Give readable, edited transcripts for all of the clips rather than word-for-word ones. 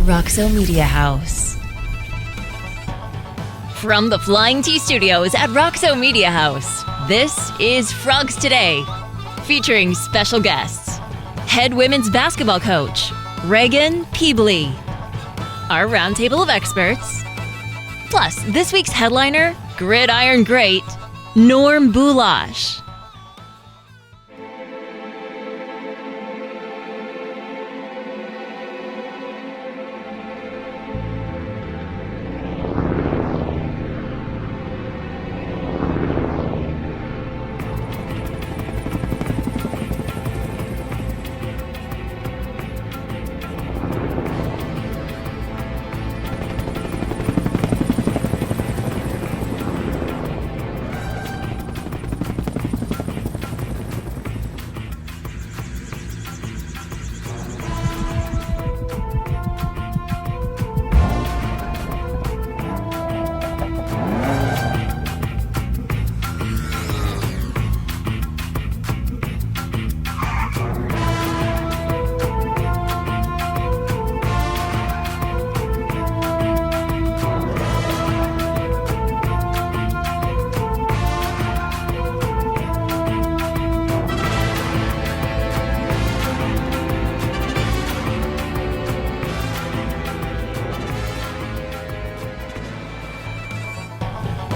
Roxo Media House. From the Flying T Studios at Roxo Media House, this is Frogs Today, featuring special guests. Head women's basketball coach, Raegan Pebley. Our roundtable of experts. Plus, this week's headliner, gridiron great, Norm Bulaich.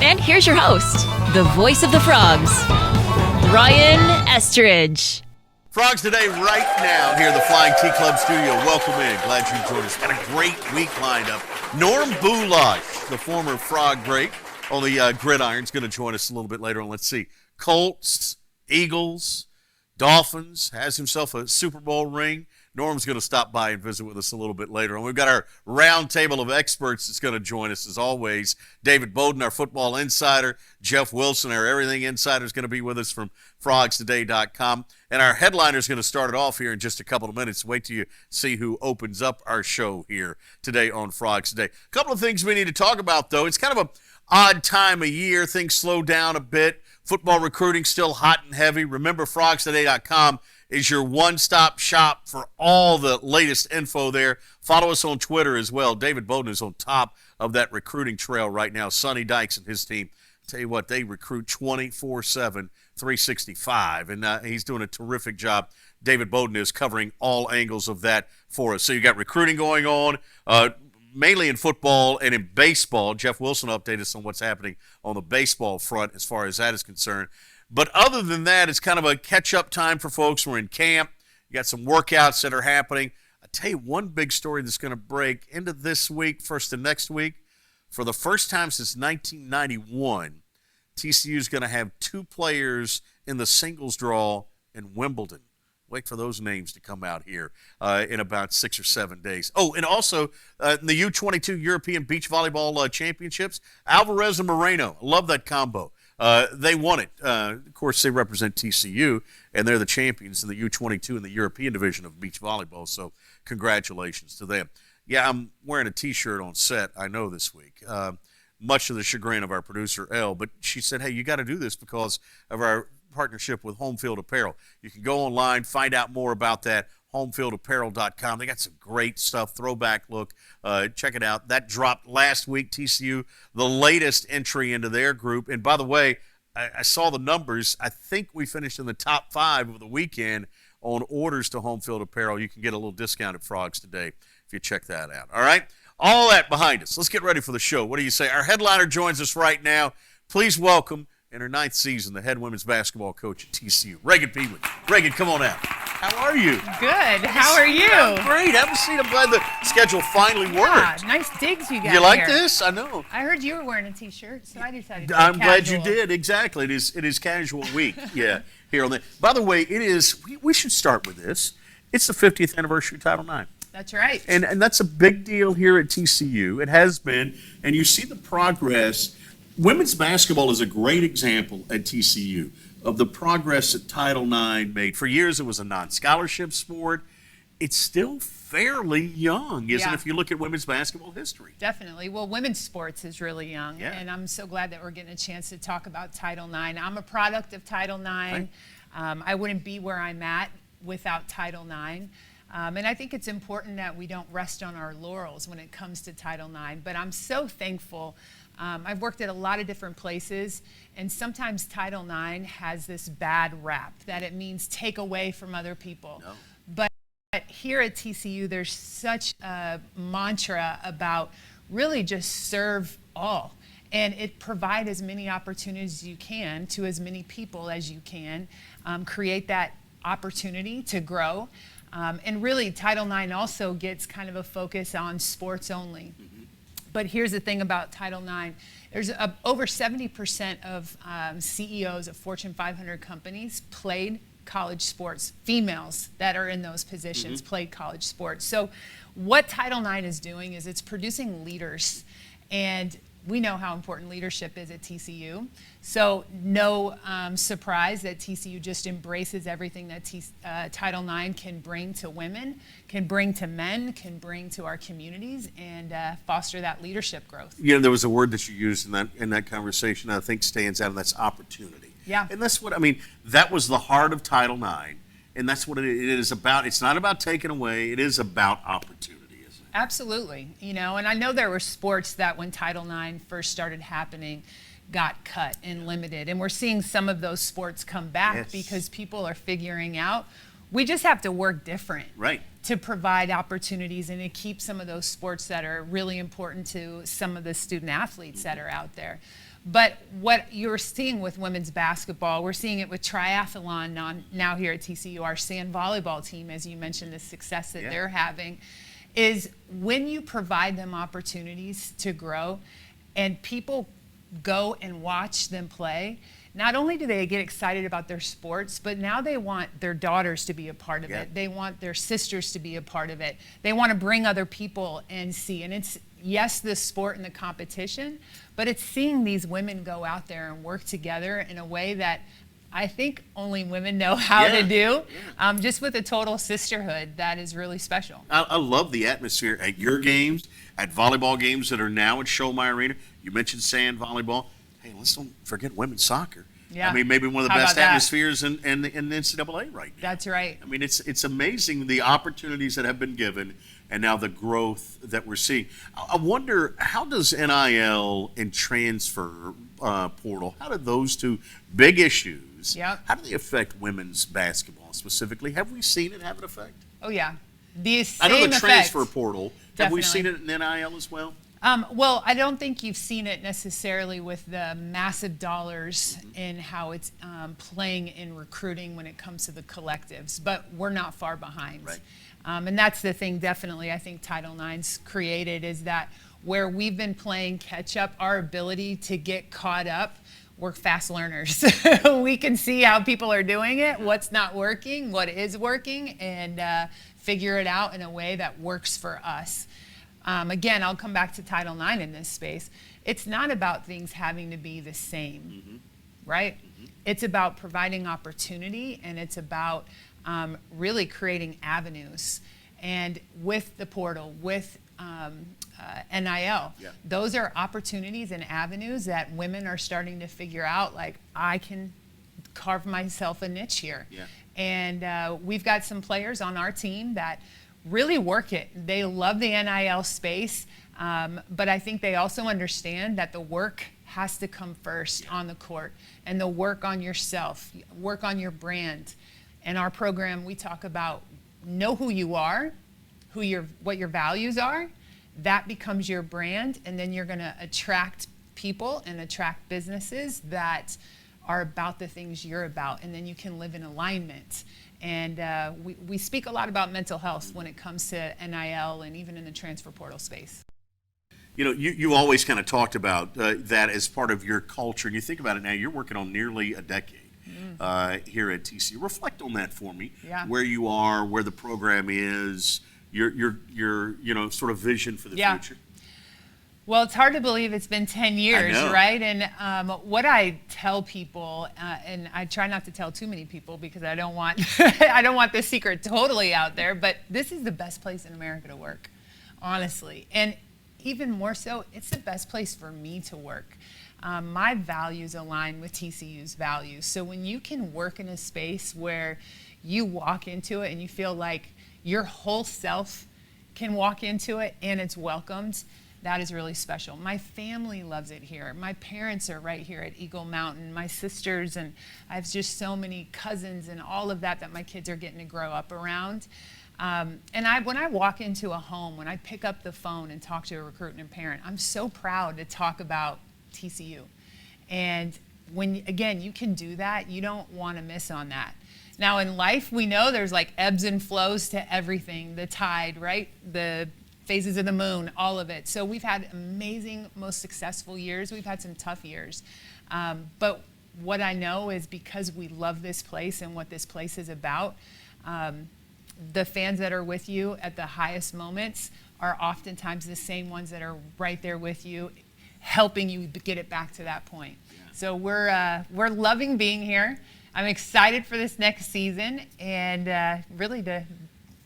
And here's your host, the voice of the Frogs, Ryan Estridge. Frogs Today right now here at the Flying T Club studio. Welcome in. Glad you joined us. Got a great week lined up. Norm Bulaich, the former Frog great on the gridiron, is going to join us a little bit later on. Let's see. Colts, Eagles, Dolphins, has himself a Super Bowl ring. Norm's going to stop by and visit with us a little bit later on. We've got our round table of experts that's going to join us as always. David Bowden, our football insider. Jeff Wilson, our everything insider, is going to be with us from frogstoday.com. And our headliner is going to start it off here in just a couple of minutes. Wait till you see who opens up our show here today on Frogs Today. A couple of things we need to talk about, though. It's kind of an odd time of year. Things slow down a bit. Football recruiting still hot and heavy. Remember, frogstoday.com is your one-stop shop for all the latest info there. Follow us on Twitter as well. David Bowden is on top of that recruiting trail right now. Sonny Dykes and his team, tell you what, they recruit 24/7, 365, and he's doing a terrific job. David Bowden is covering all angles of that for us. So you got recruiting going on, mainly in football and in baseball. Jeff Wilson updated us on what's happening on the baseball front as far as that is concerned. But other than that, it's kind of a catch-up time for folks. We're in camp. You got some workouts that are happening. I tell you one big story that's going to break into this week, first and next week. For the first time since 1991, TCU is going to have two players in the singles draw in Wimbledon. Wait for those names to come out here in about 6 or 7 days. Oh, and also in the U22 European Beach Volleyball Championships, Alvarez and Moreno. I love that combo. They won it. Of course, they represent TCU, and they're the champions in the U22 in the European division of beach volleyball, so congratulations to them. Yeah, I'm wearing a T-shirt on set, I know, this week, much to the chagrin of our producer, Elle, but she said, hey, you got to do this because of our partnership with Home Field Apparel. You can go online, find out more about that, homefieldapparel.com. They got some great stuff, throwback look. Check it out. That dropped last week, TCU, the latest entry into their group. And by the way, I saw the numbers. I think we finished in the top 5 of the weekend on orders to Home Field Apparel. You can get a little discount at Frogs Today if you check that out. All right? All that behind us. Let's get ready for the show. What do you say? Our headliner joins us right now. Please welcome, in her 9th season, the head women's basketball coach at TCU, Raegan Pebley. Raegan, come on out. How are you? Good. How are you? I'm great. Haven't seen. I'm glad the schedule finally worked. Yeah, nice digs you got. You like here. this? I know. I heard you were wearing a T-shirt, so I decided to I'm go glad you casual. did. Exactly. It is casual week. Yeah. Here on the. By the way, it is. We should start with this. It's the 50th anniversary of Title IX. That's right. And that's a big deal here at TCU. It has been, and you see the progress. Women's basketball is a great example at TCU of the progress that Title IX made. For years, it was a non-scholarship sport. It's still fairly young, isn't it, if you look at women's basketball history? Definitely. Well, women's sports is really young, Yeah. and I'm so glad that we're getting a chance to talk about Title IX. I'm a product of Title IX. Right. I wouldn't be where I'm at without Title IX. And I think it's important that we don't rest on our laurels when it comes to Title IX. But I'm so thankful. I've worked at a lot of different places, and sometimes Title IX has this bad rap that it means take away from other people. No. But here at TCU, there's such a mantra about really just serve all. And it provide as many opportunities as you can to as many people as you can, create that opportunity to grow. And really, Title IX also gets kind of a focus on sports only. But here's the thing about Title IX. There's over 70% of CEOs of Fortune 500 companies played college sports. Females that are in those positions played college sports. So what Title IX is doing is it's producing leaders. And we know how important leadership is at TCU. So no surprise that TCU just embraces everything that Title IX can bring to women, can bring to men, can bring to our communities, and foster that leadership growth. You know, there was a word that you used in that conversation that I think stands out, and that's opportunity. Yeah. And that's what, I mean, that was the heart of Title IX, and that's what it is about. It's not about taking away, it is about opportunity. Absolutely. You know, and I know there were sports that when Title IX first started happening got cut and limited. And we're seeing some of those sports come back because people are figuring out we just have to work different to provide opportunities and to keep some of those sports that are really important to some of the student athletes that are out there. But what you're seeing with women's basketball, we're seeing it with triathlon now here at TCU, our sand volleyball team, as you mentioned, the success that they're having, is when you provide them opportunities to grow and people go and watch them play, not only do they get excited about their sports, but now they want their daughters to be a part of it. They want their sisters to be a part of it. They want to bring other people and see. And it's, yes, the sport and the competition, but it's seeing these women go out there and work together in a way that I think only women know how to do, just with a total sisterhood that is really special. I love the atmosphere at your games, at volleyball games that are now at Schollmeyer Arena. You mentioned sand volleyball. Hey, let's don't forget women's soccer. Yeah. I mean, maybe one of the best atmospheres in the NCAA right now. That's right. I mean, it's amazing the opportunities that have been given and now the growth that we're seeing. I wonder, how does NIL and transfer portal, how do those two big issues, how do they affect women's basketball specifically? Have we seen it have an effect? Oh, yeah. The I know the transfer effect. portal. Definitely. Have we seen it in NIL as well? Well, I don't think you've seen it necessarily with the massive dollars in how it's playing in recruiting when it comes to the collectives, but we're not far behind. Right. And that's the thing definitely I think Title IX's created is that where we've been playing catch up, our ability to get caught up, we're fast learners. We can see how people are doing it, what's not working, what is working, and figure it out in a way that works for us. Again, I'll come back to Title IX in this space. It's not about things having to be the same, right? It's about providing opportunity, and it's about really creating avenues. And with the portal, with NIL, those are opportunities and avenues that women are starting to figure out, like, I can carve myself a niche here. And we've got some players on our team that really work it. They love the NIL space, but I think they also understand that the work has to come first on the court, and the work on yourself, work on your brand. In our program, we talk about know who you are, what your values are. That becomes your brand, and then you're going to attract people and attract businesses that are about the things you're about, and then you can live in alignment. And we speak a lot about mental health when it comes to NIL and even in the transfer portal space. You know, you always kind of talked about that as part of your culture. And you think about it now, you're working on nearly a decade here at TCU. Reflect on that for me, where you are, where the program is, your sort of vision for the future. Well, it's hard to believe it's been 10 years, right? And what I tell people, and I try not to tell too many people because I don't want I don't want this secret totally out there, but this is the best place in America to work, honestly. And even more so, it's the best place for me to work. My values align with TCU's values. So when you can work in a space where you walk into it and you feel like your whole self can walk into it and it's welcomed, that is really special. My family loves it here. My parents are right here at Eagle Mountain, my sisters, and I have just so many cousins and all of that my kids are getting to grow up around. And when I walk into a home, when I pick up the phone and talk to a recruit and a parent, I'm so proud to talk about TCU. And when, again, you can do that, you don't want to miss on that. Now in life, we know there's like ebbs and flows to everything, the tide, right? The phases of the moon, all of it. So we've had amazing, most successful years. We've had some tough years. But what I know is because we love this place and what this place is about, the fans that are with you at the highest moments are oftentimes the same ones that are right there with you, helping you get it back to that point. Yeah. So we're loving being here. I'm excited for this next season and really to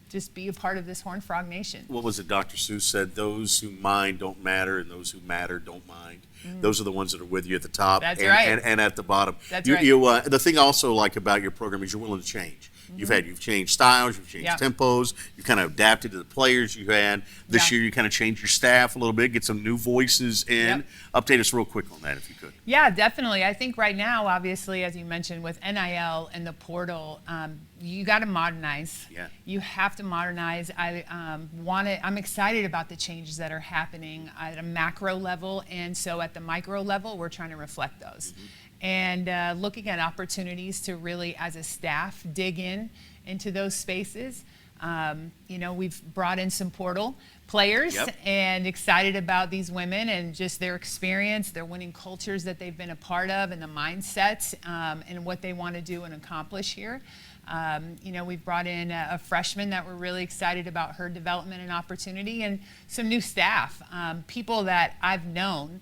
just be a part of this Horned Frog Nation. What was it Dr. Seuss said? Those who mind don't matter, and those who matter don't mind. Those are the ones that are with you at the top and at the bottom. That's right. The thing I also like about your program is you're willing to change. You've changed styles, you've changed tempos, you've kind of adapted to the players you had. This year you kind of changed your staff a little bit, get some new voices in. Update us real quick on that if you could. Yeah, definitely. I think right now, obviously, as you mentioned, with NIL and the portal, you got to modernize. Yeah. You have to modernize. I'm excited about the changes that are happening at a macro level, and so at the micro level, we're trying to reflect those. And looking at opportunities to really, as a staff, dig into those spaces. We've brought in some portal players and excited about these women and just their experience, their winning cultures that they've been a part of, and the mindsets and what they want to do and accomplish here. We've brought in a freshman that we're really excited about her development and opportunity, and some new staff, people that I've known.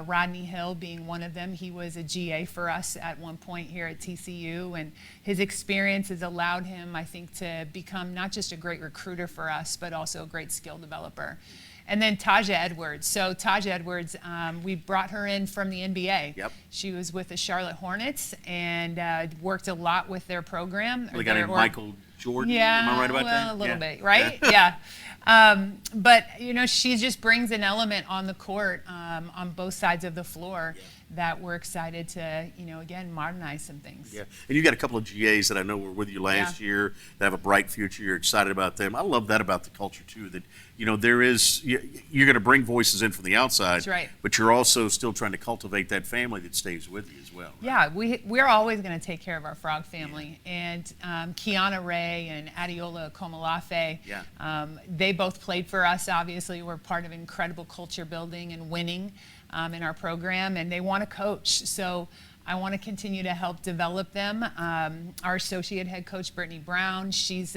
Rodney Hill being one of them. He was a GA for us at one point here at TCU, and his experience has allowed him, I think, to become not just a great recruiter for us, but also a great skill developer. And then Taja Edwards. So Taja Edwards, we brought her in from the NBA. Yep. She was with the Charlotte Hornets and worked a lot with their program. The guy named Michael Jordan. Yeah, am I right about that? A little bit, right? Yeah. But she just brings an element on the court on both sides of the floor that we're excited to, again, modernize some things. Yeah, and you got a couple of GAs that I know were with you last year that have a bright future. You're excited about them. I love that about the culture too. That there is you're going to bring voices in from the outside. That's right. But you're also still trying to cultivate that family that stays with you as well. Right? Yeah, we're always going to take care of our Frog family. And Kiana Ray and Adiola Komalafe, they both played for us. Obviously, we're part of incredible culture building and winning in our program, and they want to coach. So I want to continue to help develop them. Our associate head coach, Brittany Brown, she's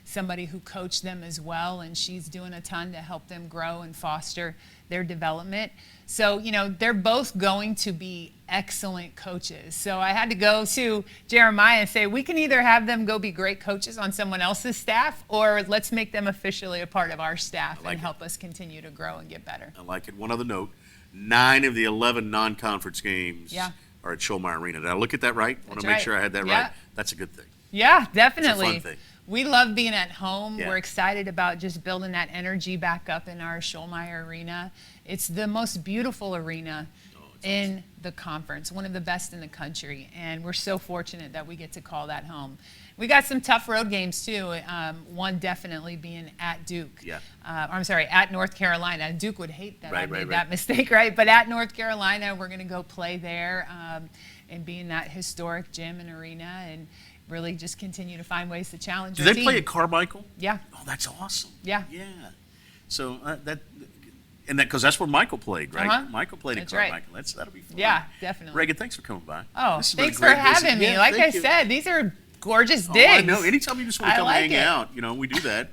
somebody who coached them as well, and she's doing a ton to help them grow and foster their development. So, they're both going to be excellent coaches. So I had to go to Jeremiah and say, we can either have them go be great coaches on someone else's staff, or let's make them officially a part of our staff and help us continue to grow and get better. I like it. One other note, 9 of the 11 non-conference games are at Schollmeyer Arena. Did I look at that right? I want to make sure I had that right. That's a good thing. Yeah, definitely. It's a fun thing. We love being at home. We're excited about just building that energy back up in our Schollmeyer Arena. It's the most beautiful arena in the conference, one of the best in the country, and we're so fortunate that we get to call that home. We got some tough road games too. One definitely being at Duke. At North Carolina. Duke would hate that I made that mistake, right? But at North Carolina, we're going to go play there and be in that historic gym and arena and really just continue to find ways to challenge our team. Do they play at Carmichael? Yeah. Oh, that's awesome. Yeah. Yeah. So because that's where Michael played, right? Michael played at Carmichael. Right. That'll be fun. Yeah, definitely. Raegan, thanks for coming by. Oh, thanks for having me. Like I said, these are gorgeous digs. I know. Anytime you just want to come hang out, we do that.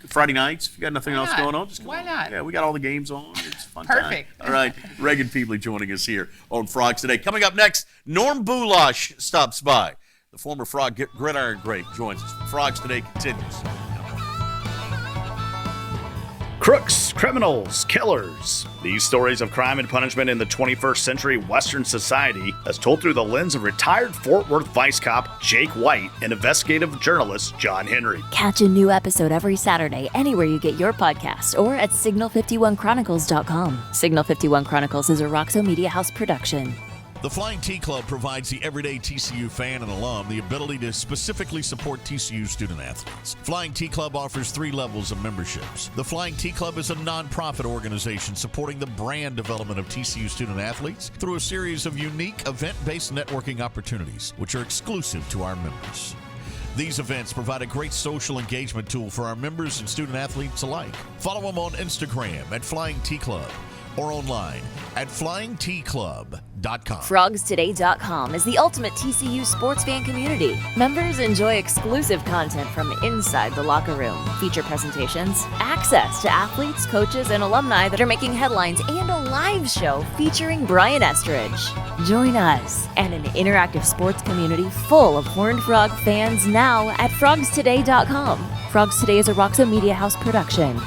Friday nights, if you got nothing else going on, just come on. Why not? Yeah, we got all the games on. It's fun. Perfect. Time. All right. Raegan Pebley joining us here on Frogs Today. Coming up next, Norm Bulaich stops by. The former Frog gridiron great joins us. Frogs Today continues. Crooks, criminals, killers. These stories of crime and punishment in the 21st century Western society as told through the lens of retired Fort Worth Vice Cop Jake White and investigative journalist John Henry. Catch a new episode every Saturday anywhere you get your podcast or at signal51chronicles.com. Signal 51 Chronicles is a Roxo Media House production. The Flying T Club provides the everyday TCU fan and alum the ability to specifically support TCU student athletes. Flying T Club offers 3 levels of memberships. The Flying T Club is a nonprofit organization supporting the brand development of TCU student athletes through a series of unique event-based networking opportunities, which are exclusive to our members. These events provide a great social engagement tool for our members and student athletes alike. Follow them on Instagram at Flying T Club or online at flyingtclub.com. FrogsToday.com is the ultimate TCU sports fan community. Members enjoy exclusive content from inside the locker room, feature presentations, access to athletes, coaches, and alumni that are making headlines, and a live show featuring Brian Estridge. Join us and an interactive sports community full of Horned Frog fans now at FrogsToday.com. Frogs Today is a Roxo Media House production.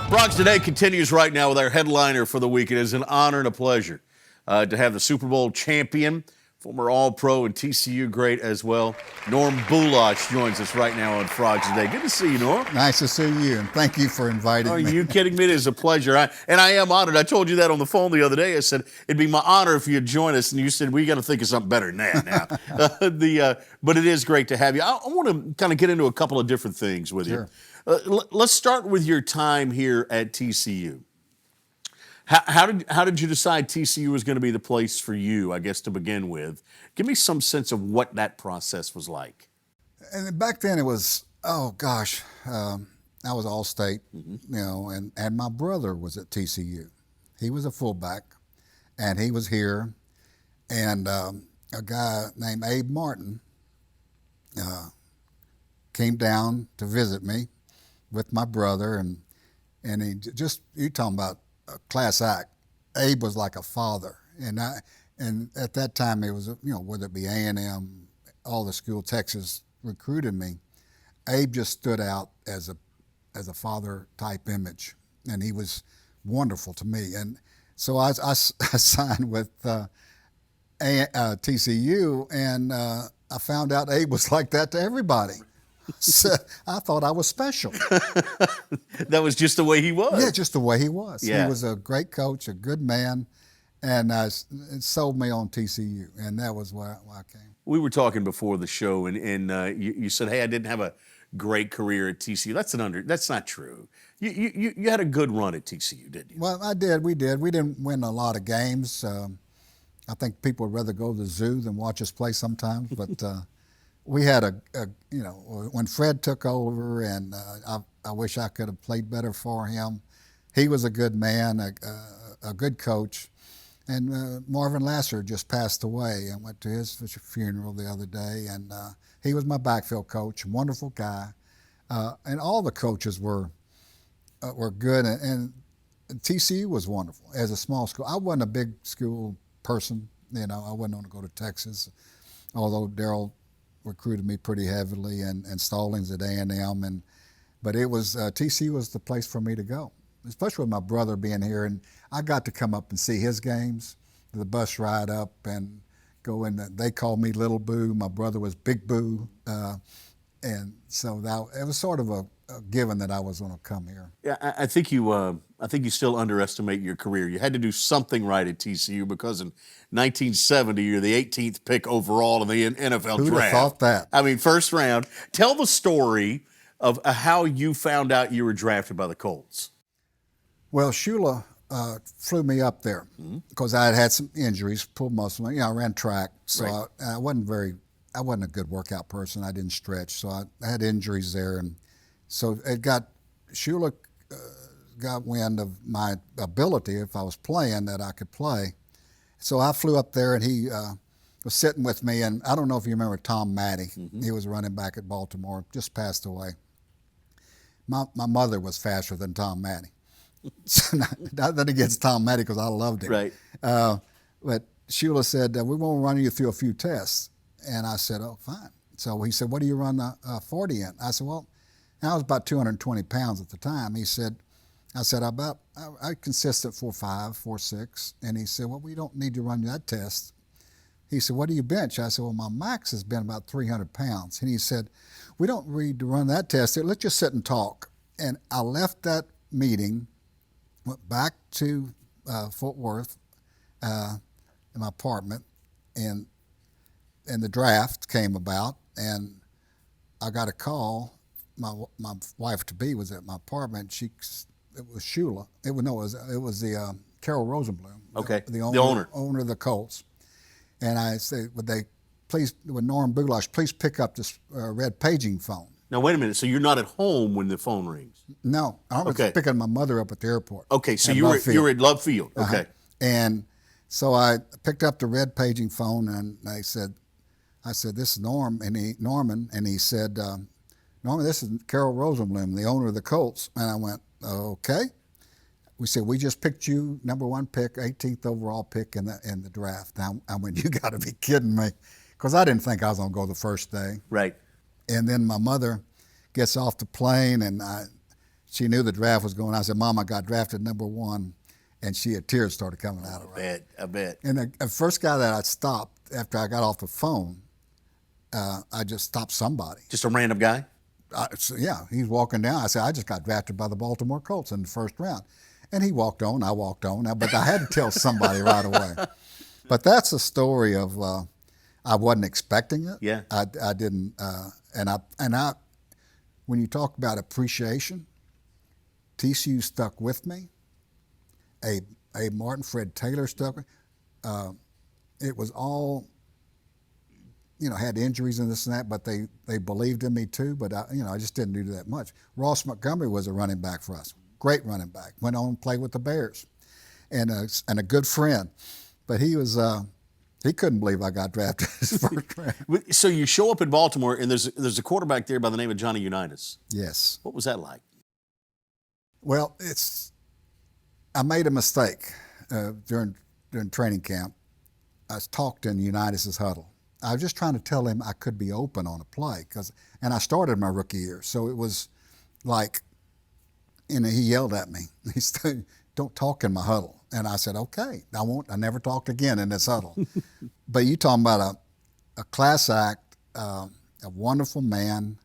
Frogs Today continues right now with our headliner for the week. It is an honor and a pleasure to have the Super Bowl champion, former All-Pro and TCU great as well, Norm Bulaich joins us right now on Frogs Today. Good to see you, Norm. Nice to see you, and thank you for inviting me. Are you kidding me? It is a pleasure. I am honored. I told you that on the phone the other day. I said, it'd be my honor if you'd join us, and you said, we got to think of something better than that now. But it is great to have you. I want to kind of get into a couple of different things with you. Let's start with your time here at TCU. How did you decide TCU was going to be the place for you, I guess, to begin with? Give me some sense of what that process was like. And back then it was, I was All-State, and my brother was at TCU. He was a fullback, and he was here. And a guy named Abe Martin came down to visit me with my brother, and he you talking about a class act. Abe was like a father, and at that time it was, whether it be A&M, all the school, Texas recruited me. Abe just stood out as a father type image, and he was wonderful to me. And so I signed with TCU, and I found out Abe was like that to everybody. So I thought I was special. That was just the way he was. Yeah, just the way he was. Yeah. He was a great coach, a good man, and it sold me on TCU, and that was why I came. We were talking before the show, and you said, hey, I didn't have a great career at TCU. That's not true. You had a good run at TCU, didn't you? Well, I did. We did. We didn't win a lot of games. I think people would rather go to the zoo than watch us play sometimes, but we had when Fred took over, and I wish I could have played better for him. He was a good man, a good coach. And Marvin Lasser just passed away. I went to his funeral the other day, and he was my backfield coach, wonderful guy. And all the coaches were good, and TCU was wonderful. As a small school, I wasn't a big school person. I wasn't going to go to Texas, although Darryl recruited me pretty heavily, and Stallings at A&M, but it was TCU was the place for me to go, especially with my brother being here, and I got to come up and see his games, the bus ride up and go in. They called me Little Boo. My brother was Big Boo, and so it was sort of a given that I was going to come here. Yeah, I think you still underestimate your career. You had to do something right at TCU because in 1970 you're the 18th pick overall in the NFL draft. Who'd have thought that? I mean, first round. Tell the story of how you found out you were drafted by the Colts. Well, Shula flew me up there because I had some injuries, pulled muscle. I ran track, so right. I wasn't a good workout person. I didn't stretch, so I had injuries there, and so Shula got wind of my ability if I was playing that I could play. So I flew up there, and he was sitting with me, and I don't know if you remember Tom Matty. He was running back at Baltimore, just passed away. My mother was faster than Tom Matty. So not against Tom Matty because I loved him. Right. But Shula said, we want to run you through a few tests. And I said, oh, fine. So he said, what do you run 40 in? I said, well, I was about 220 pounds at the time. He said, I said, I consistent 4.5, 4.6. And he said, well, we don't need to run that test. He said, what do you bench? I said, well, my max has been about 300 pounds. And he said, we don't need to run that test. Let's just sit and talk. And I left that meeting, went back to Fort Worth in my apartment, and the draft came about, and I got a call. My wife-to-be was at my apartment. It was Shula. It was the Carol Rosenblum. Okay, the owner of the Colts. And I said, would Norm Bulaich please pick up this red paging phone? Now, wait a minute. So you're not at home when the phone rings? No. I was picking my mother up at the airport. Okay, so you were at Love Field. Okay. And so I picked up the red paging phone, and I said, this is Norman, and he said, Norman, this is Carol Rosenblum, the owner of the Colts. And I went, okay. We said, we just picked you number 1 pick, 18th overall pick in the draft. I went, you got to be kidding me, because I didn't think I was going to go the first day. Right. And then my mother gets off the plane, and she knew the draft was going. I said, Mom, I got drafted number 1, and tears started coming out of her. I bet. And the first guy that I stopped after I got off the phone, I just stopped somebody. Just a random guy? Yeah, he's walking down. I said, I just got drafted by the Baltimore Colts in the first round. And he walked on, I walked on, but I had to tell somebody right away. But that's a story of I wasn't expecting it. Yeah. I didn't, and I, when you talk about appreciation, TCU stuck with me. A Martin Fred Taylor stuck with me. It was all, had injuries and this and that, but they believed in me too. But I just didn't do that much. Ross Montgomery was a running back for us. Great running back. Went on and played with the Bears, and a good friend. But he couldn't believe I got drafted his first round. So you show up in Baltimore, and there's a quarterback there by the name of Johnny Unitas. Yes. What was that like? Well, I made a mistake during training camp. I talked in Unitas' huddle. I was just trying to tell him I could be open on a play, and I started my rookie year, so it was like. And he yelled at me. He said, don't talk in my huddle. And I said, okay, I won't. I never talked again in this huddle. But you talking about a class act, a wonderful man,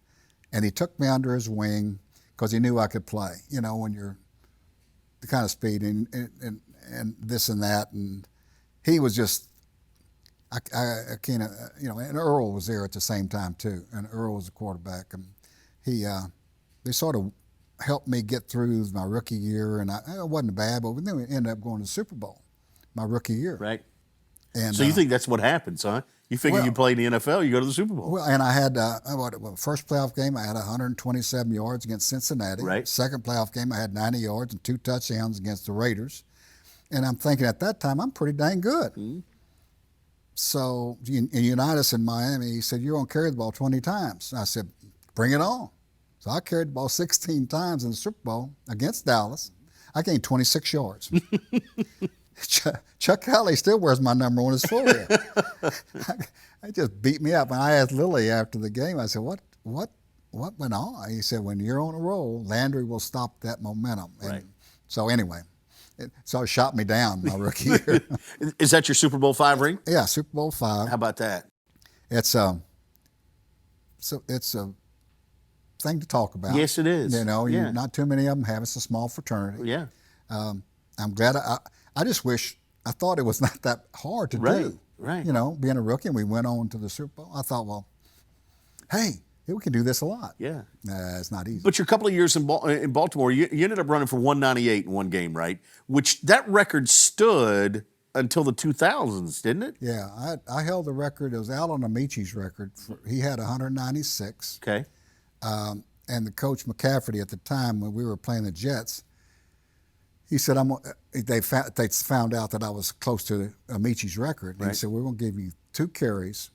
and he took me under his wing because he knew I could play. When you're the kind of speed and this and that. And he was just, I can't, and Earl was there at the same time too. And Earl was the quarterback. And they sort of helped me get through my rookie year, and it wasn't bad, but then we ended up going to the Super Bowl my rookie year. Right. And so you think that's what happens, huh? You figure you play in the NFL, you go to the Super Bowl. Well, and I had first playoff game, I had 127 yards against Cincinnati. Right. Second playoff game, I had 90 yards and 2 touchdowns against the Raiders. And I'm thinking at that time, I'm pretty dang good. Mm-hmm. So in Unitas in Miami, he said, you're going to carry the ball 20 times. I said, bring it on. So I carried the ball 16 times in the Super Bowl against Dallas. I gained 26 yards. Chuck Howley still wears my number on his forehead. He just beat me up. And I asked Lily after the game, I said, what went on? He said, when you're on a roll, Landry will stop that momentum. And right. So anyway, it shot me down my rookie year. Is that your Super Bowl V ring? Yeah, Super Bowl V. How about that? It's a thing to talk about. Yes, it is. Not too many of them have. It's a small fraternity. Yeah. I'm glad. I just wish, I thought it was not that hard to do. Right. Being a rookie, and we went on to the Super Bowl. I thought, well, hey, we can do this a lot. Yeah. It's not easy. But your couple of years in Baltimore, you ended up running for 198 in one game, right? Which that record stood until the 2000s, didn't it? Yeah. I held the record. It was Alan Amici's record. He had 196. Okay. And the coach McCafferty at the time when we were playing the Jets, he said, they found out that I was close to Amici's record. And He said, we're going to give you 2 carries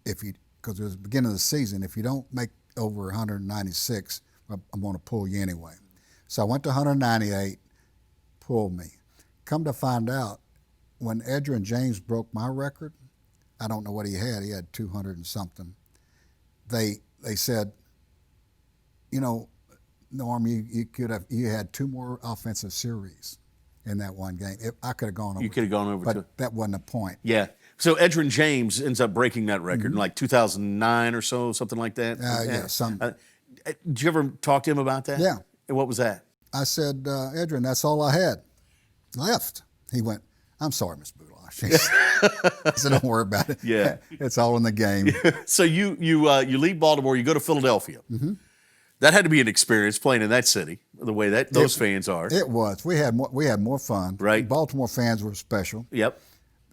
because it was the beginning of the season. If you don't make over 196, I'm going to pull you anyway. So I went to 198, pulled me. Come to find out, when Edgerrin James broke my record, I don't know what he had. He had 200 and something. They said, Norm, you had 2 more offensive series in that one game. I could have gone over. You could have gone over, but that wasn't the point. Yeah. So Edgerrin James ends up breaking that record in like 2009 or so, something like that. Did you ever talk to him about that? Yeah. And what was that? I said, Edgerrin, that's all I had left. He went, I'm sorry, Miss Bulaich. I said, don't worry about it. Yeah. It's all in the game. So you leave Baltimore, you go to Philadelphia. Mm-hmm. That had to be an experience playing in that city, the way that those fans are. It was. We had more fun. Right. Baltimore fans were special. Yep.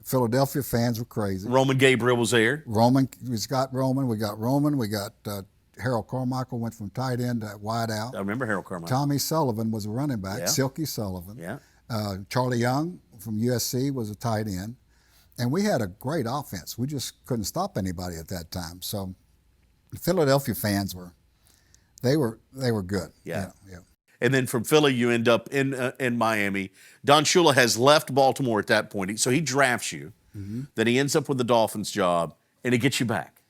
Philadelphia fans were crazy. Roman Gabriel was there. We got Roman. We got Harold Carmichael went from tight end to wide out. I remember Harold Carmichael. Tommy Sullivan was a running back. Yeah. Silky Sullivan. Yeah. Charlie Young from USC was a tight end. And we had a great offense. We just couldn't stop anybody at that time. So the Philadelphia fans were good. Yeah. Yeah. And then from Philly, you end up in Miami. Don Shula has left Baltimore at that point, so he drafts you. Mm-hmm. Then he ends up with the Dolphins job, and he gets you back.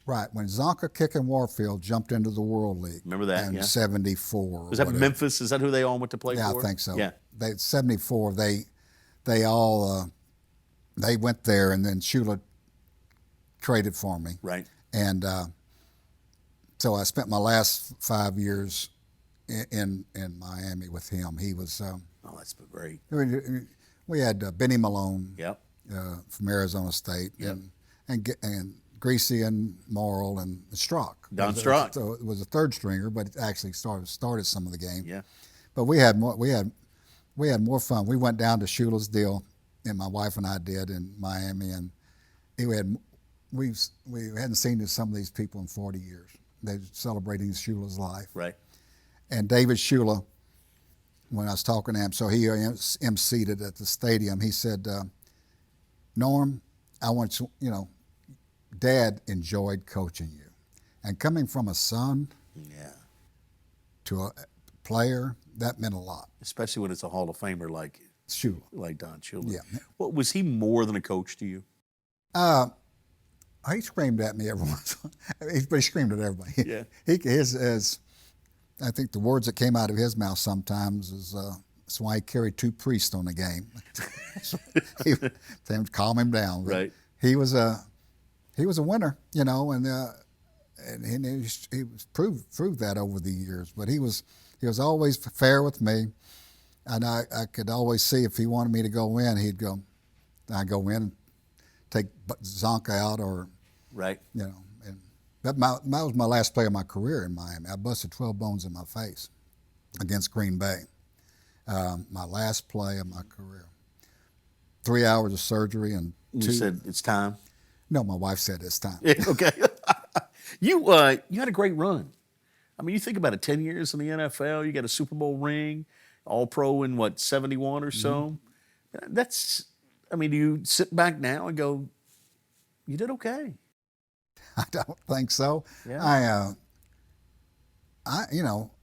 Right. When Zonka Kicken Warfield jumped into the World League. Remember that? In 74. Was that Memphis? Is that who they all went to play for? Yeah, I think so. Yeah. 74, they all they went there, and then Shula traded for me. Right. And so I spent my last 5 years in Miami with him. He was. That's great. We had Benny Malone. Yep. From Arizona State. Yep. And Greasy and Morrill and Strzok. Don Strzok. So it was a third stringer, but it actually started some of the game. Yeah. But we had more fun. We went down to Shula's deal, and my wife and I did in Miami, and we hadn't seen some of these people in 40 years. They're celebrating Shula's life. Right. And David Shula, when I was talking to him, so he emceed it at the stadium. He said, Norm, I want you, Dad enjoyed coaching you. And coming from a son to a player, that meant a lot. Especially when it's a Hall of Famer like Shula. Like Don Shula. Yeah. Well, was he more than a coach to you? He screamed at me every once in a while. He screamed at everybody. Yeah. I think the words that came out of his mouth sometimes is, that's why he carried 2 priests on the game. He would calm him down. But right. He was a winner, and he proved that over the years. But he was always fair with me, and I could always see if he wanted me to go in, I'd go in and take Zonka out, or right. And that was my last play of my career in Miami. I busted 12 bones in my face against Green Bay. My last play of my career. 3 hours of surgery and You said it's time. No, my wife said it's time. Okay. You had a great run. I mean, you think about it, 10 years in the NFL, you got a Super Bowl ring, All-Pro in, 71 or so? Mm-hmm. Do you sit back now and go, you did okay? I don't think so. Yeah.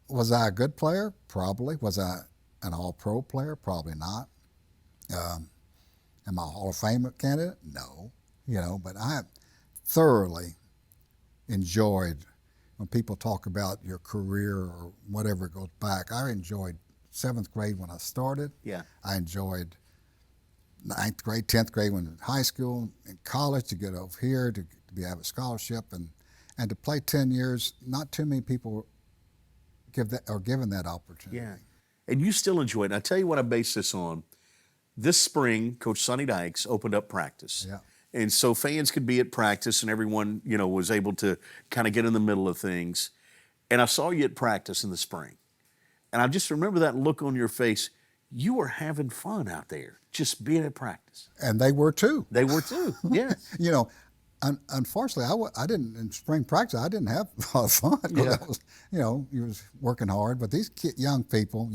Was I a good player? Probably. Was I an All-Pro player? Probably not. Am I a Hall of Fame candidate? No. But I thoroughly enjoyed when people talk about your career or whatever goes back. I enjoyed 7th grade when I started. Yeah. I enjoyed 9th grade, 10th grade when in high school, in college, to get over here, to have a scholarship, and to play 10 years. Not too many people are given that opportunity. Yeah. And you still enjoy it. And I tell you what I base this on. This spring, Coach Sonny Dykes opened up practice. Yeah. And so fans could be at practice, and everyone, was able to kind of get in the middle of things. And I saw you at practice in the spring. And I just remember that look on your face. You were having fun out there, just being at practice. And they were too. They were too, yeah. Unfortunately, I didn't, in spring practice, I didn't have a lot of fun. Yeah. You was working hard. But these young people,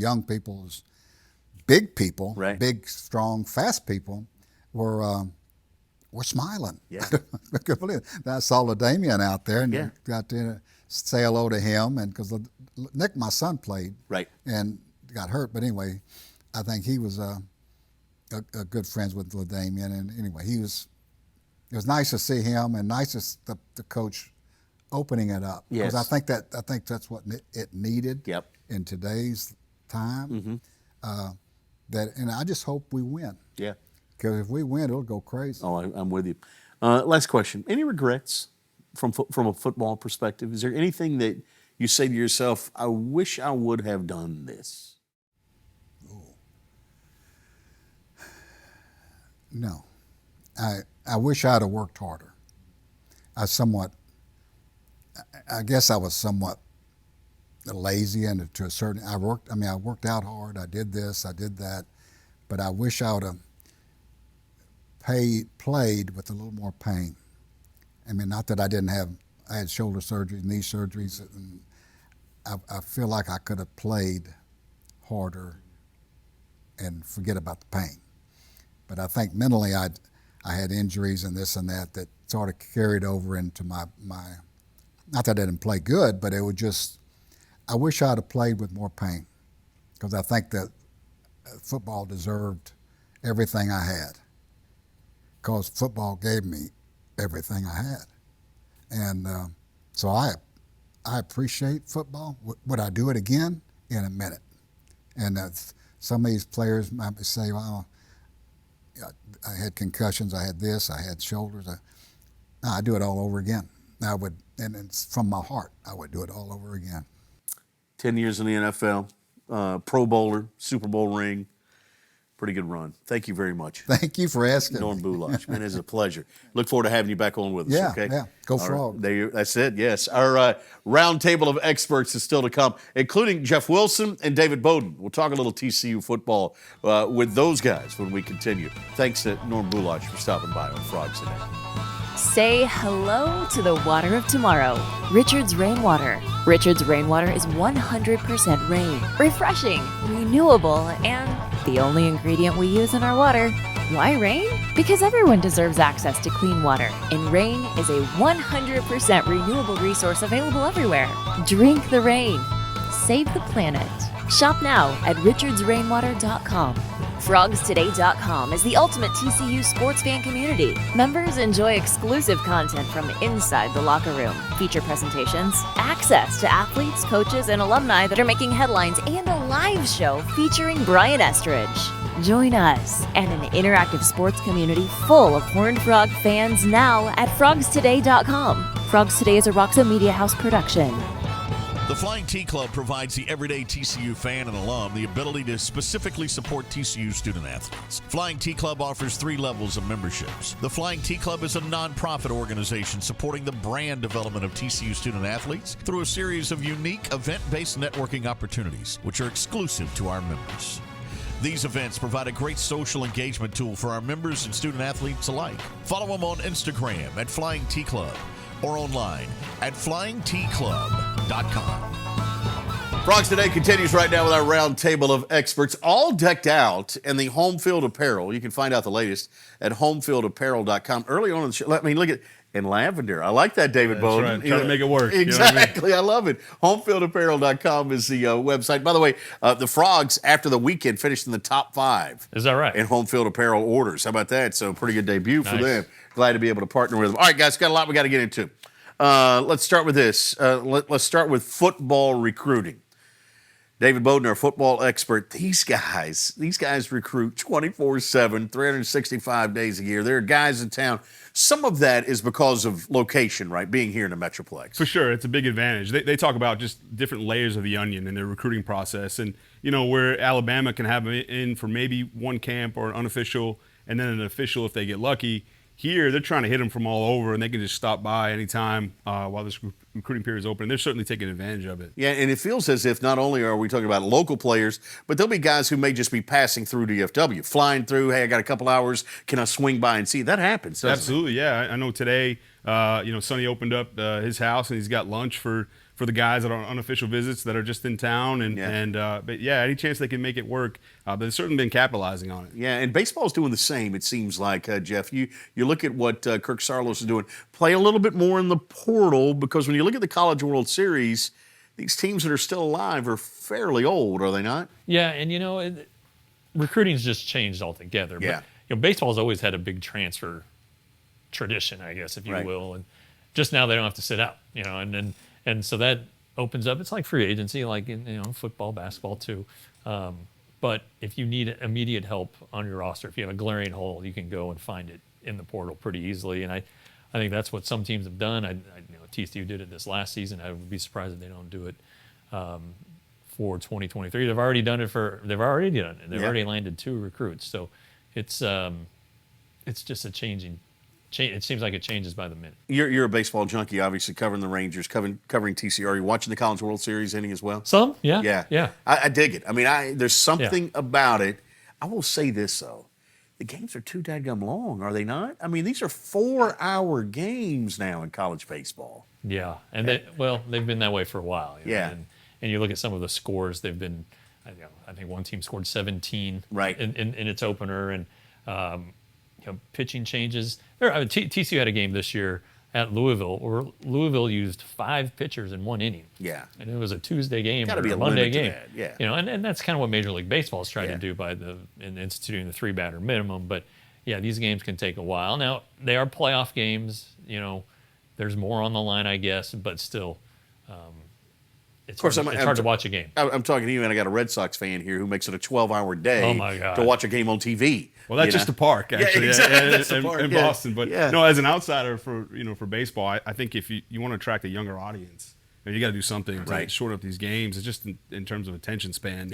big people, right. Big, strong, fast people, were smiling. Yeah. I couldn't believe it. Then I saw LaDamian out there and got to say hello to him. And because Nick, my son, played. Right. And got hurt. But anyway, I think he was a good friends with LaDamian. And anyway, it was nice to see him and nice to coach opening it up. Yes. Because I think that's what it needed. Yep. In today's time. And I just hope we win. Yeah. Because if we win, it'll go crazy. Oh, I'm with you. Last question. Any regrets from a football perspective? Is there anything that you say to yourself, I wish I would have done this? No. I wish I'd have worked harder. I guess I was somewhat lazy, and to a certain, I worked out hard. I did this, I did that, but I wish I would have played with a little more pain. I mean, not that I had shoulder surgeries, knee surgeries, and I feel like I could have played harder and forget about the pain. But I think mentally I had injuries and this and that sort of carried over into my not that I didn't play good, but it was just, I wish I'd have played with more pain, because I think that football deserved everything I had, because football gave me everything I had. And so I appreciate football. Would I do it again? In a minute. And some of these players might say, well, I had concussions, I had this, I had shoulders. No, I'd do it all over again. I would, and it's from my heart, I would do it all over again. 10 years in the NFL, Pro Bowler, Super Bowl ring. Pretty good run. Thank you very much. Thank you for asking. Norm Bulaich. Man, it's a pleasure. Look forward to having you back on with us, Yeah, okay? yeah. Go Frogs. That's it, yes. Our round table of experts is still to come, including Jeff Wilson and David Bowden. We'll talk a little TCU football with those guys when we continue. Thanks to Norm Bulaich for stopping by on Frogs Today. Say hello to the water of tomorrow. Richard's Rainwater. Richard's Rainwater is 100% rain. Refreshing, renewable, and the only ingredient we use in our water. Why rain? Because everyone deserves access to clean water, and rain is a 100% renewable resource available everywhere. Drink the rain. Save the planet. Shop now at richardsrainwater.com. FrogsToday.com is the ultimate TCU sports fan community. Members enjoy exclusive content from inside the locker room, feature presentations, access to athletes, coaches, and alumni that are making headlines, and a live show featuring Brian Estridge. Join us and an interactive sports community full of Horned Frog fans now at FrogsToday.com. Frogs Today is a Roxo Media House production. The Flying T Club provides the everyday TCU fan and alum the ability to specifically support TCU student athletes. Flying T Club offers 3 levels of memberships. The Flying T Club is a nonprofit organization supporting the brand development of TCU student athletes through a series of unique event-based networking opportunities, which are exclusive to our members. These events provide a great social engagement tool for our members and student athletes alike. Follow them on Instagram at Flying T Club or online at flyingtclub.com. Frogs Today continues right now with our round table of experts, all decked out in the home field apparel. You can find out the latest at homefieldapparel.com. Early on in the show, I mean, look at in lavender. I like that, David Bowden. Right. Trying to make it work. Exactly. I love it. Homefieldapparel.com is the website. By the way, the Frogs, after the weekend, finished in the top 5. Is that right? In home field apparel orders. How about that? So pretty good debut for Nice. them. Glad to be able to partner with them. All right, guys, got a lot we got to get into. Let's start with this. Let's start with football recruiting. David Bowden, our football expert. These guys recruit 24/7, 365 days a year. There are guys in town. Some of that is because of location, right? Being here in the Metroplex. For sure, it's a big advantage. They talk about just different layers of the onion in their recruiting process. And, you know, where Alabama can have them in for maybe one camp or an unofficial and then an official if they get lucky. Here, they're trying to hit them from all over, and they can just stop by anytime while this recruiting period is open. And they're certainly taking advantage of it. Yeah, and it feels as if not only are we talking about local players, but there'll be guys who may just be passing through DFW, flying through, hey, I got a couple hours, can I swing by and see? That happens, doesn't Absolutely, yeah. I know today, Sonny opened up his house, and he's got lunch for the guys that are on unofficial visits that are just in town. But any chance they can make it work, they've certainly been capitalizing on it. Yeah, and baseball's doing the same, it seems like, Jeff. You look at what Kirk Saarloos is doing. Play a little bit more in the portal, because when you look at the College World Series, these teams that are still alive are fairly old, are they not? Yeah, and, recruiting's just changed altogether. Yeah. But, baseball's always had a big transfer tradition, I guess, if you Right. will. And just now they don't have to sit out, and so that opens up. It's like free agency, like in football, basketball too. But if you need immediate help on your roster, if you have a glaring hole, you can go and find it in the portal pretty easily. And I think that's what some teams have done. I TCU did it this last season. I would be surprised if they don't do it for 2023. They've already done it. They've already landed 2 recruits. So it's just a changing. It seems like it changes by the minute. You're a baseball junkie, obviously, covering the Rangers, covering TCU. Are you watching the College World Series any as well? Some, yeah. Yeah. I dig it. I mean, there's something about it. I will say this, though. The games are too dadgum long, are they not? I mean, these are 4-hour games now in college baseball. Yeah, and they've been that way for a while. Yeah. And you look at some of the scores, they've been, I think one team scored 17 right. in its opener, and pitching changes. TCU had a game this year at Louisville where Louisville used 5 pitchers in 1 inning. Yeah. And it was a Tuesday game or be a a Monday game. That. Yeah. And that's kind of what Major League Baseball is trying to do in instituting the 3-batter minimum. But yeah, these games can take a while. Now, they are playoff games. There's more on the line, I guess, but still, it's hard to watch a game. I'm talking to you, and I got a Red Sox fan here who makes it a 12-hour day oh my God. to watch a game on TV. Well, that's just a park, actually, in Boston. But no, as an outsider for baseball, I think if you want to attract a younger audience, you got to do something to shorten up these games. It's just in terms of attention span.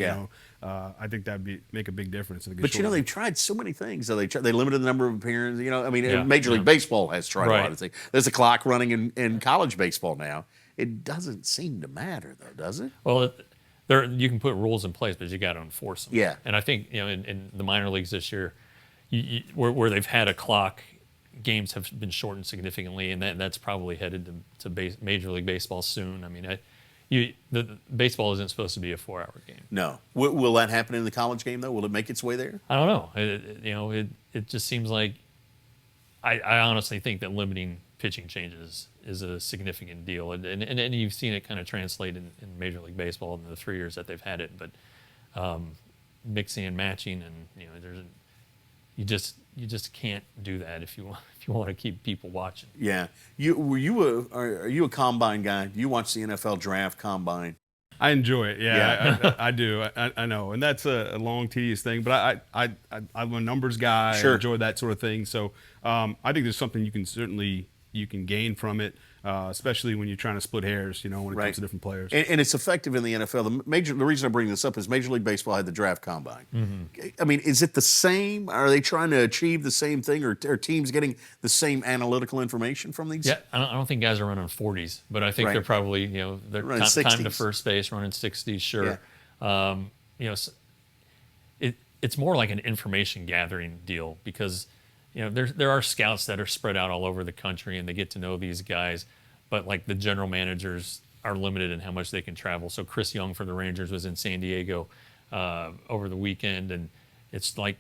I think that'd make a big difference. But they've tried so many things. So they limited the number of appearances. Major League Baseball has tried a lot of things. There's a clock running in college baseball now. It doesn't seem to matter, though, does it? Well, you can put rules in place, but you got to enforce them. Yeah. And I think in the minor leagues this year, where they've had a clock, games have been shortened significantly, and that's probably headed to Major League Baseball soon. I mean, the baseball isn't supposed to be a 4-hour game. No. Will that happen in the college game, though? Will it make its way there? I don't know. It just seems like I honestly think that limiting pitching changes is a significant deal, and you've seen it kind of translate in Major League Baseball in the 3 years that they've had it. But mixing and matching, and you just can't do that if you want to keep people watching. Yeah. Are you a combine guy? Do you watch the NFL draft combine? I enjoy it. Yeah. I do. I know, and that's a long, tedious thing. But I'm a numbers guy. Sure. I enjoy that sort of thing. So I think there's something you can gain from it, especially when you're trying to split hairs, when it comes to different players. And it's effective in the NFL. The reason I bring this up is Major League Baseball had the draft combine. Mm-hmm. I mean, is it the same? Are they trying to achieve the same thing, or are teams getting the same analytical information from these? Yeah, I don't think guys are running 40s, but I think they're probably, they're running time to first base, running 60s, sure. Yeah. It's more like an information gathering deal because there are scouts that are spread out all over the country and they get to know these guys, but like the general managers are limited in how much they can travel. So Chris Young for the Rangers was in San Diego over the weekend, and it's like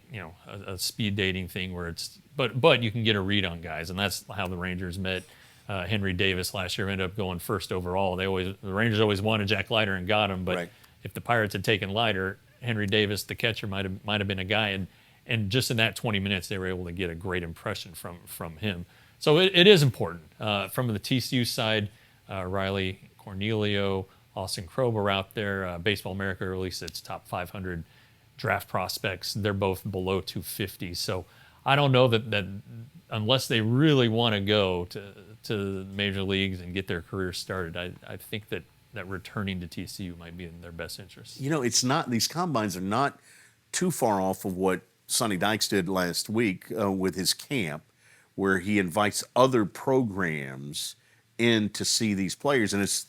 a speed dating thing where but you can get a read on guys, and that's how the Rangers met Henry Davis last year. Ended up going first overall. The Rangers always wanted Jack Leiter and got him, but if the Pirates had taken Leiter, Henry Davis, the catcher, might have been a guy, and just in that 20 minutes, they were able to get a great impression from him. So it is important. From the TCU side, Riley Cornelio, Austin Krob are out there. Baseball America released its top 500 draft prospects. They're both below 250. So I don't know that unless they really want to go to major leagues and get their career started, I think that returning to TCU might be in their best interest. It's not, these combines are not too far off of what Sonny Dykes did last week with his camp, where he invites other programs in to see these players. And it's,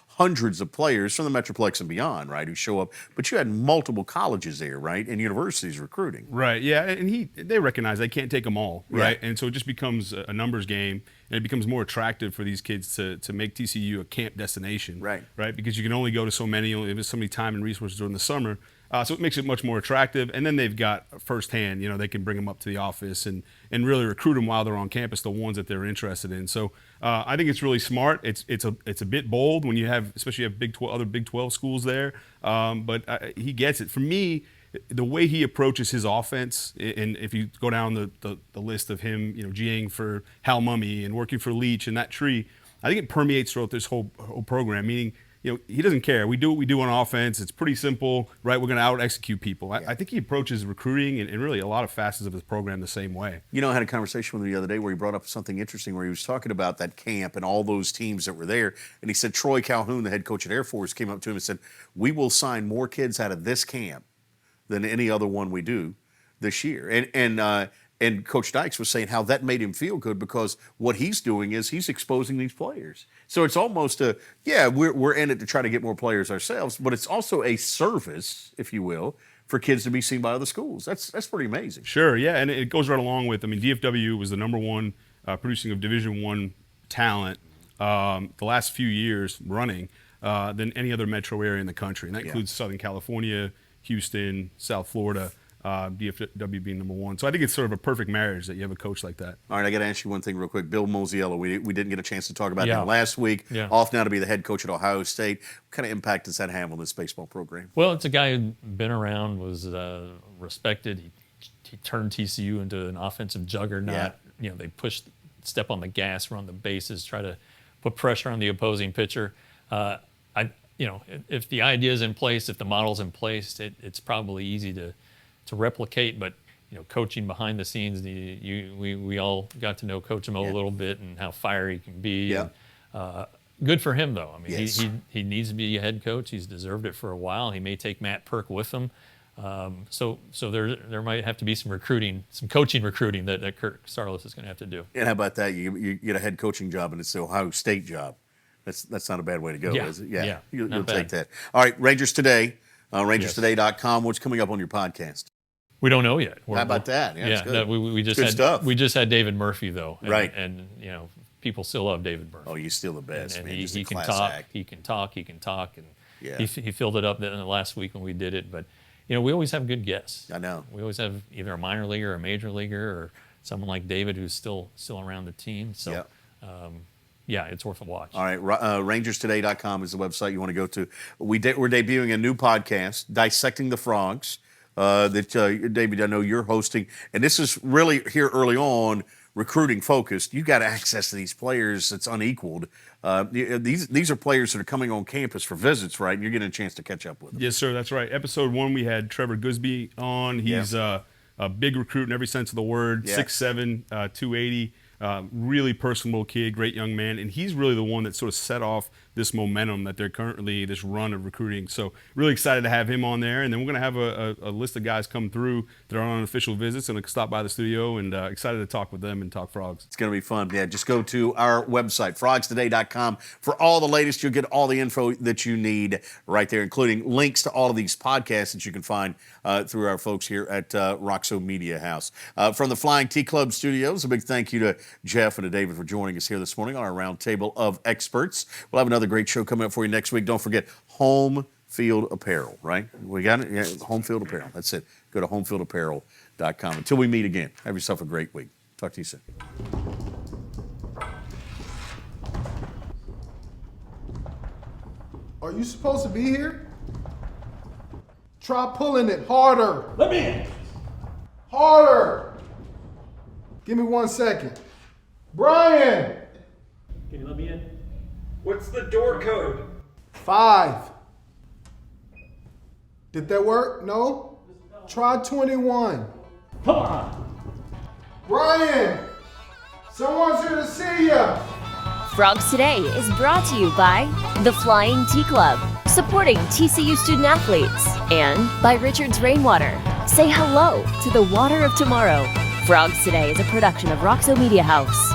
hundreds of players from the Metroplex and beyond, right, who show up. But you had multiple colleges there, right, and universities recruiting. Right, yeah, and they recognize they can't take them all, right? Yeah. And so it just becomes a numbers game, and it becomes more attractive for these kids to make TCU a camp destination, right? Because you can only go to so many, there's so many time and resources during the summer. So it makes it much more attractive. And then they've got firsthand, they can bring them up to the office and really recruit them while they're on campus, the ones that they're interested in. So I think it's really smart. It's a bit bold when you have, especially other Big 12 schools there. But he gets it. For me, the way he approaches his offense, and if you go down the list of him, GAing for Hal Mummy and working for Leach and that tree, I think it permeates throughout this whole program, meaning, he doesn't care. We do what we do on offense. It's pretty simple, right? We're going to out-execute people. I think he approaches recruiting and really a lot of facets of his program the same way. I had a conversation with him the other day where he brought up something interesting where he was talking about that camp and all those teams that were there. And he said Troy Calhoun, the head coach at Air Force, came up to him and said, we will sign more kids out of this camp than any other one we do this year. And Coach Dykes was saying how that made him feel good because what he's doing is he's exposing these players. So it's almost we're in it to try to get more players ourselves, but it's also a service, if you will, for kids to be seen by other schools. That's pretty amazing. Sure, yeah, and it goes right along with, DFW was the number one producing of Division I talent the last few years running than any other metro area in the country, and that includes Southern California, Houston, South Florida. DFW being number one. So I think it's sort of a perfect marriage that you have a coach like that. All right, I got to ask you one thing real quick. Bill Mosiello, we didn't get a chance to talk about him last week. Yeah. Off now to be the head coach at Ohio State. What kind of impact does that have on this baseball program? Well, it's a guy who'd been around, was respected. He turned TCU into an offensive juggernaut. They step on the gas, run the bases, try to put pressure on the opposing pitcher. If the idea's in place, if the model's in place, it's probably easy to replicate, but coaching behind the scenes, we all got to know Coach Mo a little bit and how fiery he can be. Yeah. And, good for him though. Yes. He needs to be a head coach. He's deserved it for a while. He may take Matt Perk with him. So there might have to be some coaching recruiting that Kirk Saarloos is going to have to do. And how about that? You get a head coaching job and it's the Ohio State job. That's not a bad way to go, is it? Yeah. You'll take that. All right, Rangers Today, rangerstoday.com. What's coming up on your podcast? We don't know yet. How about that? Yeah, that's good. No, we just good had stuff. We just had David Murphy though, right? And people still love David Murphy. Oh, he's still the best. And man. he can talk. Act. He can talk, and he filled it up in the last week when we did it. But we always have good guests. I know. We always have either a minor leaguer, or a major leaguer, or someone like David who's still around the team. So. It's worth a watch. All right, rangerstoday.com is the website you want to go to. We're debuting a new podcast, Dissecting the Frogs, that, David, I know you're hosting. And this is really, here early on, recruiting focused. You got access to these players that's unequaled. These are players that are coming on campus for visits, right? And you're getting a chance to catch up with them. Yes, sir, that's right. Episode 1, we had Trevor Gusby on. He's a big recruit in every sense of the word, 6'7", 280. Really personable kid, great young man, and he's really the one that sort of set off this momentum that they're currently, this run of recruiting. So really excited to have him on there, and then we're going to have a list of guys come through that are on official visits and stop by the studio, and excited to talk with them and talk frogs. It's going to be fun. Yeah, just go to our website, frogstoday.com, for all the latest. You'll get all the info that you need right there, including links to all of these podcasts that you can find through our folks here at Roxo Media House. From the Flying T Club studios, a big thank you to Jeff and to David for joining us here this morning on our roundtable of experts. We'll have another great show coming up for you next week. Don't forget Home Field Apparel, right? We got it? Yeah, Home Field Apparel. That's it. Go to homefieldapparel.com. Until we meet again, have yourself a great week. Talk to you soon. Are you supposed to be here? Try pulling it harder. Let me in. Harder. Give me 1 second. Brian. Can you let me in? What's the door code? 5. Did that work? No? Try 21. Come on. Brian. Someone's here to see you. Frogs Today is brought to you by the Flying T Club, supporting TCU student athletes, and by Richard's Rainwater. Say hello to the water of tomorrow. Frogs Today is a production of Roxo Media House.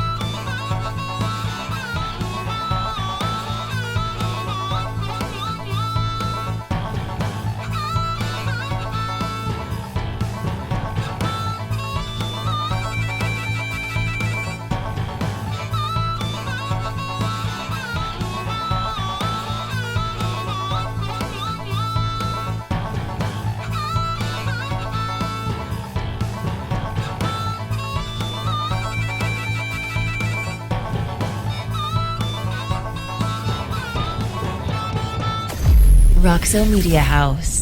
Roxo Media House.